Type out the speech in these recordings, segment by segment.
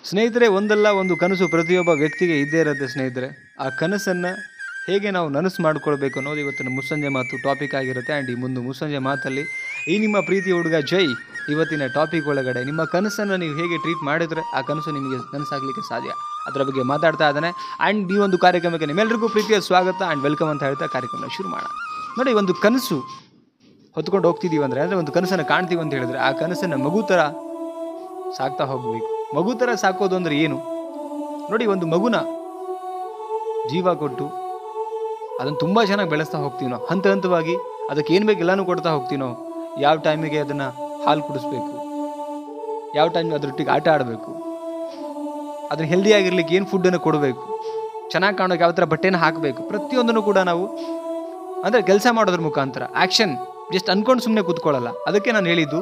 ಸ್ನೇಹಿತರೆ, ಒಂದಲ್ಲ ಒಂದು ಕನಸು ಪ್ರತಿಯೊಬ್ಬ ವ್ಯಕ್ತಿಗೆ ಇದ್ದೇ ಇರುತ್ತೆ ಸ್ನೇಹಿತರೆ. ಆ ಕನಸನ್ನು ಹೇಗೆ ನಾವು ನನಸು ಮಾಡ್ಕೊಳ್ಬೇಕು ಅನ್ನೋದು ಇವತ್ತಿನ ಮುಸ್ಸಂಜೆ ಮಾತು ಟಾಪಿಕ್ ಆಗಿರುತ್ತೆ. ಆ್ಯಂಡ್ ಈ ಮುಸ್ಸಂಜೆ ಮಾತಲ್ಲಿ ಈ ನಿಮ್ಮ ಪ್ರೀತಿ ಹುಡುಗ ಜೈ ಇವತ್ತಿನ ಟಾಪಿಕ್ ಒಳಗಡೆ ನಿಮ್ಮ ಕನಸನ್ನು ನೀವು ಹೇಗೆ ಟ್ರೀಟ್ ಮಾಡಿದರೆ ಆ ಕನಸು ನಿಮಗೆ ಕನಸಾಗಲಿಕ್ಕೆ ಸಾಧ್ಯ, ಅದರ ಬಗ್ಗೆ ಮಾತಾಡ್ತಾ ಇದ್ದಾನೆ. ಆ್ಯಂಡ್ ಈ ಒಂದು ಕಾರ್ಯಕ್ರಮಕ್ಕೆ ನಿಮ್ಮೆಲ್ಲರಿಗೂ ಪ್ರೀತಿಯ ಸ್ವಾಗತ ಆ್ಯಂಡ್ ವೆಲ್ಕಮ್ ಅಂತ ಹೇಳ್ತಾ ಕಾರ್ಯಕ್ರಮ ಶುರು ಮಾಡೋಣ. ನೋಡಿ, ಒಂದು ಕನಸು ಹೊತ್ಕೊಂಡು ಹೋಗ್ತಿದ್ದೀವಿ ಅಂದರೆ ಒಂದು ಕನಸನ್ನು ಕಾಣ್ತೀವಿ ಅಂತ ಹೇಳಿದ್ರೆ ಆ ಕನಸನ್ನು ಮಗು ಥರ ಸಾಕ್ತಾ ಹೋಗಬೇಕು. ಮಗು ಥರ ಸಾಕೋದು ಅಂದರೆ ಏನು? ನೋಡಿ, ಒಂದು ಮಗುನ ಜೀವ ಕೊಟ್ಟು ಅದನ್ನು ತುಂಬ ಚೆನ್ನಾಗಿ ಬೆಳೆಸ್ತಾ ಹೋಗ್ತೀವಿ ನಾವು. ಹಂತ ಹಂತವಾಗಿ ಅದಕ್ಕೆ ಏನು ಬೇಕು ಎಲ್ಲನೂ ಕೊಡ್ತಾ ಹೋಗ್ತೀವಿ ನಾವು. ಯಾವ ಟೈಮಿಗೆ ಅದನ್ನು ಹಾಲು ಕುಡಿಸ್ಬೇಕು, ಯಾವ ಟೈಮಿಗೆ ಅದರೊಟ್ಟಿಗೆ ಆಟ ಆಡಬೇಕು, ಅದನ್ನು ಹೆಲ್ದಿಯಾಗಿರ್ಲಿಕ್ಕೆ ಏನು ಫುಡ್ಡನ್ನು ಕೊಡಬೇಕು, ಚೆನ್ನಾಗಿ ಕಾಣೋಕೆ ಯಾವ ಥರ ಬಟ್ಟೆನ ಹಾಕಬೇಕು, ಪ್ರತಿಯೊಂದನ್ನು ಕೂಡ ನಾವು ಅಂದರೆ ಕೆಲಸ ಮಾಡೋದ್ರ ಮುಖಾಂತರ ಆ್ಯಕ್ಷನ್, ಜಸ್ಟ್ ಅಂದ್ಕೊಂಡು ಸುಮ್ಮನೆ ಕೂತ್ಕೊಳ್ಳಲ್ಲ. ಅದಕ್ಕೆ ನಾನು ಹೇಳಿದ್ದು,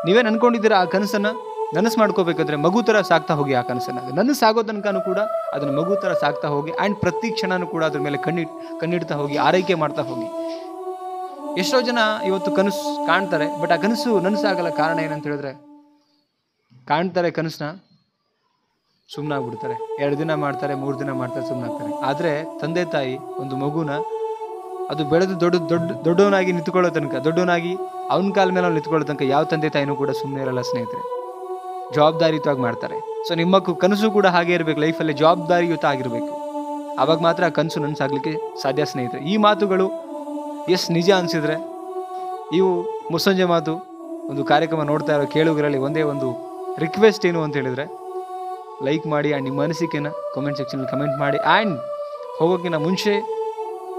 ನೀವೇನು ಅಂದ್ಕೊಂಡಿದ್ದೀರಾ ಆ ಕನಸನ್ನು ನನಸು ಮಾಡ್ಕೋಬೇಕಾದ್ರೆ ಮಗು ಥರ ಸಾಕ್ತಾ ಹೋಗಿ. ಆ ಕನಸನ್ನು ನನಸು ಸಾಗೋ ತನಕನೂ ಕೂಡ ಅದನ್ನು ಮಗು ಥರ ಸಾಕ್ತಾ ಹೋಗಿ. ಆ್ಯಂಡ್ ಪ್ರತಿ ಕ್ಷಣನೂ ಕೂಡ ಅದ್ರ ಮೇಲೆ ಕಣ್ಣಿಡ್ತಾ ಹೋಗಿ, ಆರೈಕೆ ಮಾಡ್ತಾ ಹೋಗಿ. ಎಷ್ಟೋ ಜನ ಇವತ್ತು ಕನಸು ಕಾಣ್ತಾರೆ, ಬಟ್ ಆ ಕನಸು ನನಸಾಗಲ್ಲ. ಕಾರಣ ಏನಂತ ಹೇಳಿದ್ರೆ, ಕಾಣ್ತಾರೆ ಕನಸನ್ನ, ಸುಮ್ಮನಾಗ್ಬಿಡ್ತಾರೆ. 2 ದಿನ ಮಾಡ್ತಾರೆ, 3 ದಿನ ಮಾಡ್ತಾರೆ, ಸುಮ್ಮನಾಗ್ತಾರೆ. ಆದರೆ ತಂದೆ ತಾಯಿ ಒಂದು ಮಗುನ ಅದು ಬೆಳೆದು ದೊಡ್ಡವನಾಗಿ ನಿಂತ್ಕೊಳ್ಳೋ ತನಕ, ದೊಡ್ಡವನಾಗಿ ಅವನ ಕಾಲ ಮೇಲೆ ಅವ್ನು ನಿಂತ್ಕೊಳ್ಳೋ ತನಕ ಯಾವ ತಂದೆ ತಾಯಿನೂ ಕೂಡ ಸುಮ್ಮನೆ ಇರಲ್ಲ ಸ್ನೇಹಿತರೆ. ಜವಾಬ್ದಾರಿಯುತವಾಗಿ ಮಾಡ್ತಾರೆ. ಸೊ ನಿಮ್ಮ ಕನಸು ಕೂಡ ಹಾಗೆ ಇರಬೇಕು, ಲೈಫಲ್ಲಿ ಜವಾಬ್ದಾರಿಯುತ ಆಗಿರಬೇಕು. ಆವಾಗ ಮಾತ್ರ ಆ ಕನಸು ನನಸಾಗಲಿಕ್ಕೆ ಸಾಧ್ಯ ಸ್ನೇಹಿತರೆ. ಈ ಮಾತುಗಳು ನಿಜ ಅನಿಸಿದ್ರೆ, ಇವು ಮುಸ್ಸಂಜೆ ಮಾತು ಒಂದು ಕಾರ್ಯಕ್ರಮ ನೋಡ್ತಾ ಇರೋ ಕೇಳುಗರಲ್ಲಿ ಒಂದೇ ಒಂದು ರಿಕ್ವೆಸ್ಟ್ ಏನು ಅಂತ ಹೇಳಿದರೆ, ಲೈಕ್ ಮಾಡಿ ಆ್ಯಂಡ್ ನಿಮ್ಮ ಅನಿಸಿಕೆನ ಕಮೆಂಟ್ ಸೆಕ್ಷನಲ್ಲಿ ಕಮೆಂಟ್ ಮಾಡಿ. ಆ್ಯಂಡ್ ಹೋಗೋಕ್ಕಿಂತ ಮುಂಚೆ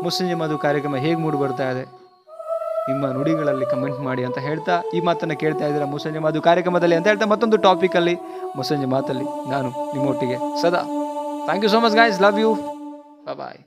ಮುಸ್ಸಂಜೆ ಮಾತು ಕಾರ್ಯಕ್ರಮ ಹೇಗೆ ಮೂಡಿ ಬರ್ತಾ ಇದೆ ನಿಮ್ಮ ನುಡಿಗಳಲ್ಲಿ ಕಮೆಂಟ್ ಮಾಡಿ ಅಂತ ಹೇಳ್ತಾ ಈ ಮಾತನ್ನು ಕೇಳ್ತಾ ಇದ್ದೀರಾ ಮುಸ್ಸಂಜೆ ಮಾತು ಕಾರ್ಯಕ್ರಮದಲ್ಲಿ ಅಂತ ಹೇಳ್ತಾ ಮತ್ತೊಂದು ಟಾಪಿಕಲ್ಲಿ ಮುಸ್ಸಂಜೆ ಮಾತಲ್ಲಿ ನಾನು ನಿಮ್ಮೊಟ್ಟಿಗೆ ಸದಾ. Thank you so much guys, love you, bye.